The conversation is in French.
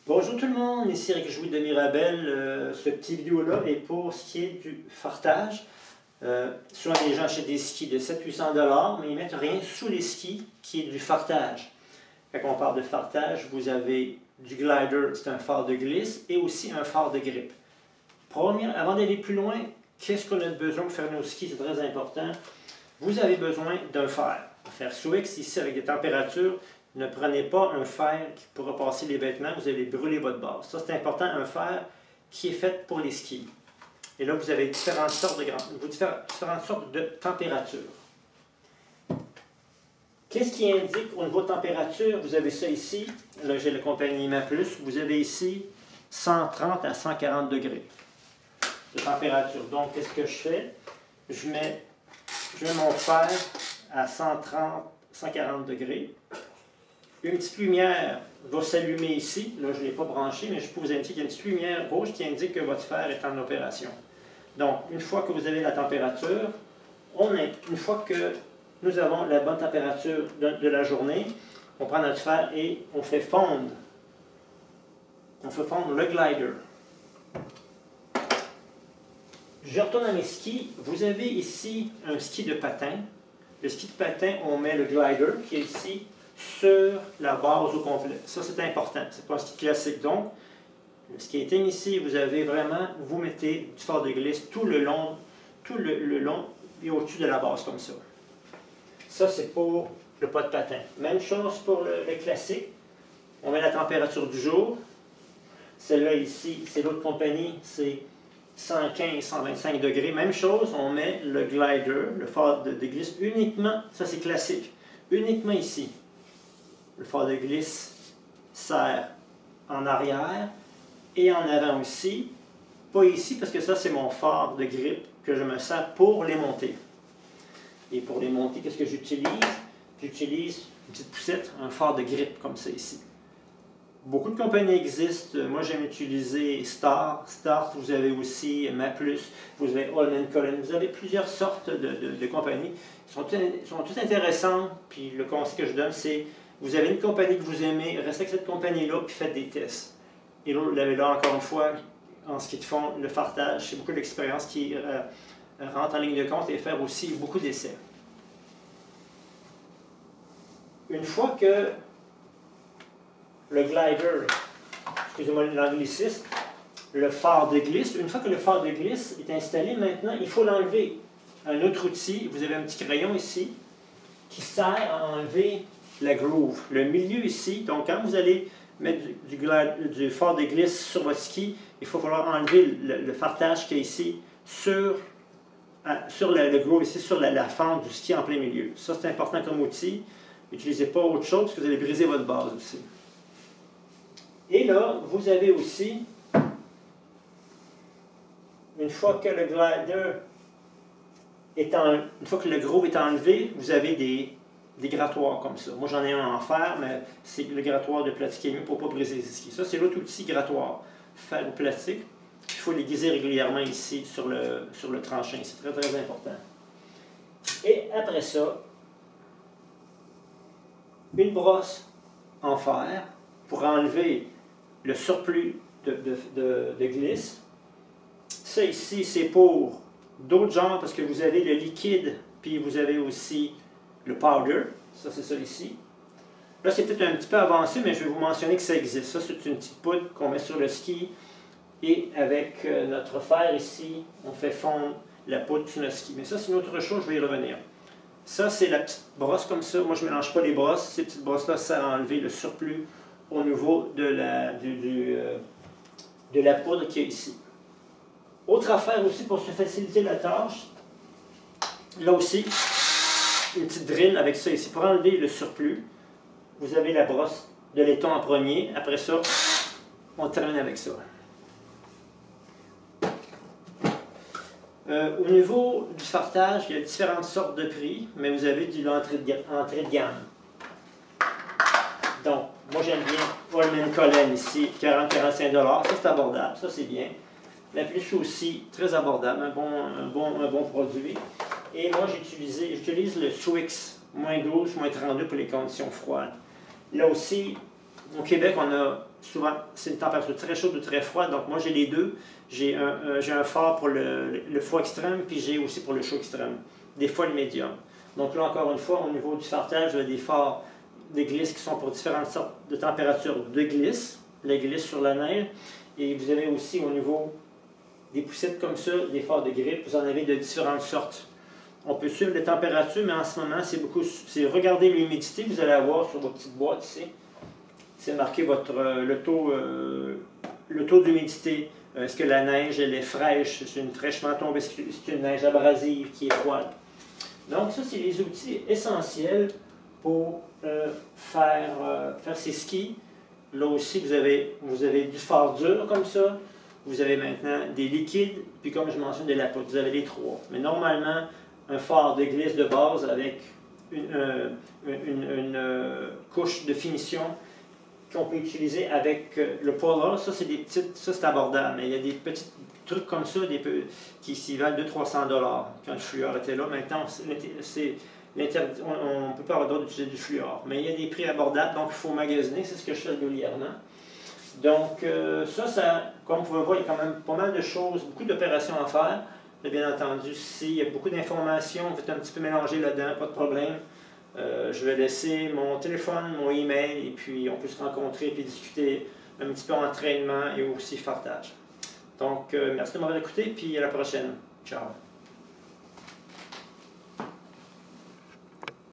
Bonjour tout le monde, ici Eric Jouy de Mirabel. Ce petit vidéo-là est pour ce qui est du fartage. Souvent les gens achètent des skis de 700-800 $, mais ils ne mettent rien sous les skis qui est du fartage. Quand on parle de fartage, vous avez du glider, c'est un phare de glisse, et aussi un phare de grippe. Avant d'aller plus loin, qu'est-ce qu'on a besoin pour faire nos skis? C'est très important. Vous avez besoin d'un fer. Un fer Souex ici avec des températures. Ne prenez pas un fer qui pourra passer les vêtements, vous allez brûler votre base. Ça, c'est important, un fer qui est fait pour les skis. Et là, vous avez différentes sortes de températures. Qu'est-ce qui indique au niveau de température? Vous avez ça ici. Là, j'ai la compagnie Ma+. Vous avez ici 130 à 140 degrés de température. Donc, qu'est-ce que je fais? Je mets mon fer à 130, 140 degrés. Une petite lumière va s'allumer ici. Là, je ne l'ai pas branché, mais je peux vous indiquer qu'il y a une petite lumière rouge qui indique que votre fer est en opération. Donc, une fois que vous avez la température, une fois que nous avons la bonne température de la journée, on prend notre fer et on fait fondre. On fait fondre le glider. Je retourne à mes skis. Vous avez ici un ski de patin. Le ski de patin, on met le glider qui est ici sur la base au complet. Ça, c'est important. C'est pas un ski classique. Donc, le skating ici, vous mettez du phare de glisse tout le long et au-dessus de la base, comme ça. Ça, c'est pour le pas de patin. Même chose pour le classique. On met la température du jour. Celle-là ici, c'est l'autre compagnie, c'est 115-125 degrés. Même chose, on met le glider, le phare de glisse uniquement, ça c'est classique, uniquement ici. Le phare de glisse sert en arrière et en avant aussi. Pas ici parce que ça c'est mon phare de grippe que je me sers pour les monter. Et pour les monter, qu'est-ce que j'utilise? J'utilise une petite poussette, un phare de grippe comme ça ici. Beaucoup de compagnies existent. Moi j'aime utiliser Start, vous avez aussi Ma+, vous avez Holman Cullen, vous avez plusieurs sortes de compagnies. Elles sont toutes intéressantes. Puis le conseil que je donne c'est vous avez une compagnie que vous aimez, restez avec cette compagnie-là, puis faites des tests. Et là, encore une fois, en ce qui te font le fartage, c'est beaucoup d'expérience qui rentre en ligne de compte et faire aussi beaucoup d'essais. Une fois que le glider, excusez-moi l'anglicisme, le phare de glisse, une fois que le phare de glisse est installé, maintenant, il faut l'enlever. Un autre outil, vous avez un petit crayon ici, qui sert à enlever la groove. Le milieu ici, donc quand vous allez mettre du phare de glisse sur votre ski, il faut falloir enlever le fartage qui est ici sur le groove ici, sur la fente du ski en plein milieu. Ça c'est important comme outil. N'utilisez pas autre chose parce que vous allez briser votre base aussi. Et là, vous avez aussi, une fois que le glider une fois que le groove est enlevé, vous avez des grattoirs comme ça. Moi, j'en ai un en fer, mais c'est le grattoir de plastique pour ne pas briser les skis. Ça, c'est l'autre outil grattoir. Fer ou plastique. Il faut l'aiguiser régulièrement ici sur le tranchin. C'est très, très important. Et après ça, une brosse en fer pour enlever le surplus de glisse. Ça ici, c'est pour d'autres genres parce que vous avez le liquide, puis vous avez aussi le powder, ça c'est ça ici. Là c'est peut-être un petit peu avancé, mais je vais vous mentionner que ça existe. Ça c'est une petite poudre qu'on met sur le ski et avec notre fer ici, on fait fondre la poudre sur le ski. Mais ça c'est une autre chose, je vais y revenir. Ça c'est la petite brosse comme ça. Moi je ne mélange pas les brosses. Ces petites brosses-là servent à enlever le surplus au niveau de la poudre qui est ici. Autre affaire aussi pour se faciliter la tâche, là aussi, une petite drill avec ça ici. Pour enlever le surplus, vous avez la brosse de laiton en premier. Après ça, on termine avec ça. Au niveau du fartage, il y a différentes sortes de prix, mais vous avez du entrée de gamme. Donc, moi j'aime bien Holman Cullen ici, 40-45 $. Ça c'est abordable, ça c'est bien. La plus aussi, très abordable, un bon produit. Et moi, j'utilise le Swix, -12, -32 pour les conditions froides. Là aussi, au Québec, on a souvent, c'est une température très chaude ou très froide, donc moi j'ai les deux. J'ai un phare pour le froid extrême, puis j'ai aussi pour le chaud extrême. Des fois le médium. Donc là, encore une fois, au niveau du fartage, vous avez des phares de glisse qui sont pour différentes sortes de températures de glisse, la glisse sur la neige. Et vous avez aussi au niveau des poussettes comme ça, des phares de grippe, vous en avez de différentes sortes. On peut suivre les températures, mais en ce moment, c'est regarder l'humidité. Vous allez avoir sur votre petite boîte ici, c'est marqué le taux d'humidité. Est-ce que la neige elle est fraîche? C'est une fraîchement tombée? C'est une neige abrasive qui est froide? Donc ça, c'est les outils essentiels pour faire ces skis. Là aussi, vous avez du phare dur comme ça. Vous avez maintenant des liquides, puis comme je mentionne, de la poudre. Vous avez les trois. Mais normalement, un phare de glisse de base avec une couche de finition qu'on peut utiliser avec le polar. Ça, c'est des petites, ça c'est abordable, mais il y a des petits trucs comme ça qui s'y valent 200-300 $ quand le fluor était là. Maintenant, on ne peut pas avoir le droit d'utiliser du fluor, mais il y a des prix abordables, donc il faut magasiner, c'est ce que je fais régulièrement. Donc, comme vous pouvez voir, il y a quand même pas mal de choses, beaucoup d'opérations à faire. Mais bien entendu, s'il y a beaucoup d'informations, vous êtes un petit peu mélangé là-dedans, pas de problème. Je vais laisser mon téléphone, mon email, et puis on peut se rencontrer et discuter un petit peu entraînement et aussi fartage. Donc, merci de m'avoir écouté, puis à la prochaine. Ciao!